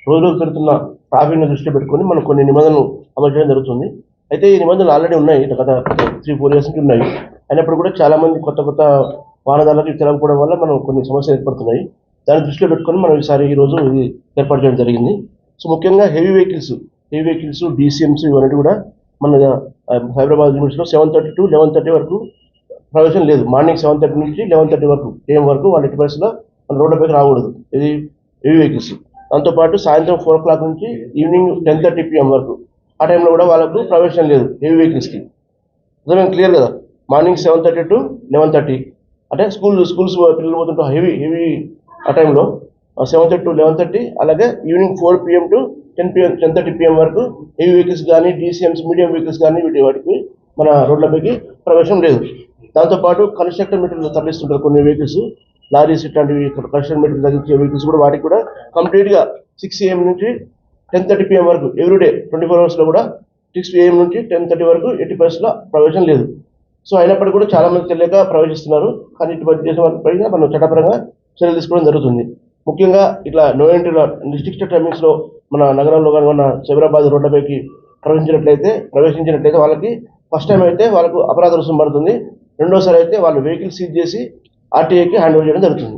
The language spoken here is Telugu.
రోజు పెడుతున్న ట్రాఫిక్ను దృష్టిలో పెట్టుకొని మనం కొన్ని నిబంధనలు అమలు చేయడం జరుగుతుంది. అయితే ఈ నిబంధనలు ఆల్రెడీ ఉన్నాయి, గత 3-4 ఇయర్స్ నుంచి ఉన్నాయి. అయినప్పుడు కూడా చాలామంది కొత్త వాహనదారులకు తెలవకపోవడం వల్ల మనం కొన్ని సమస్యలు ఏర్పడుతున్నాయి. దాన్ని దృష్టిలో పెట్టుకొని మనం ఈరోజు ఇది ఏర్పాటు చేయడం జరిగింది. సో ముఖ్యంగా హెవీ వెహికల్స్ డీసీఎంస్ ఇవన్నీ కూడా మన హైదరాబాద్ లిమిట్స్లో 7:30 to 11:30 వరకు ప్రవేశం లేదు. మార్నింగ్ 7:30 నుంచి 11:30 వరకు AM వరకు వాళ్ళ ఎట్టి పరిస్థితుల్లో మన రోడ్లపైకి రాకూడదు. ఇది హెవీ వెహికల్స్. దాంతోపాటు సాయంత్రం 4 o'clock నుంచి ఈవినింగ్ 10:30 PM వరకు ఆ టైంలో కూడా వాళ్ళకు ప్రవేశం లేదు హెవీ వెహికల్స్కి. అదే క్లియర్ కదా. మార్నింగ్ 7:30 to 11:30 అంటే స్కూల్స్ పిల్లలు పోతుంటే హెవీ ఆ టైంలో 7:30 to 11:30, అలాగే ఈవినింగ్ 4 PM to 10:30 PM వరకు హెవీ వెహికల్స్ కానీ డీసీఎంస్ మీడియం వెహికల్స్ కానీ వాటికి మన రోడ్లపైకి ప్రవేశం లేదు. దాంతోపాటు కన్స్ట్రక్టర్ మెటీరియల్ తరలిస్తుంటారు కొన్ని వెహికల్స్, లారీస్ ఇట్లాంటివి కన్స్ట్రక్షన్ మెటీరియల్ తగ్గించే వెహికల్స్ కూడా వాటికి కూడా కంప్లీట్గా 6 AM నుంచి 10:30 PM వరకు ఎవ్రీడే 24 hours కూడా 6 AM నుంచి 10:30 వరకు ఎట్టి పరిస్థితుల్లో ప్రవేశం లేదు. సో అయినప్పటికీ కూడా చాలా మంది తెలియక ప్రవేశిస్తున్నారు. కానీ ఇటువంటి చేసిన వాటిపైన మనం చట్టపరంగా చర్యలు తీసుకోవడం జరుగుతుంది. ముఖ్యంగా ఇట్లా నో ఎంట్రీ డిస్ట్రిక్ట్ టైమింగ్స్లో మన నగరంలో కానీ మన సైబరాబాద్ రోడ్లపైకి ప్రవేశించినట్లయితే వాళ్ళకి ఫస్ట్ టైం అయితే వాళ్ళకు అపరాధ రుసుము పడుతుంది. రెండోసారి అయితే వాళ్ళు వెహికల్ సీజ్ చేసి RTAకి హ్యాండ్ ఓవర్ చేయడం జరుగుతుంది.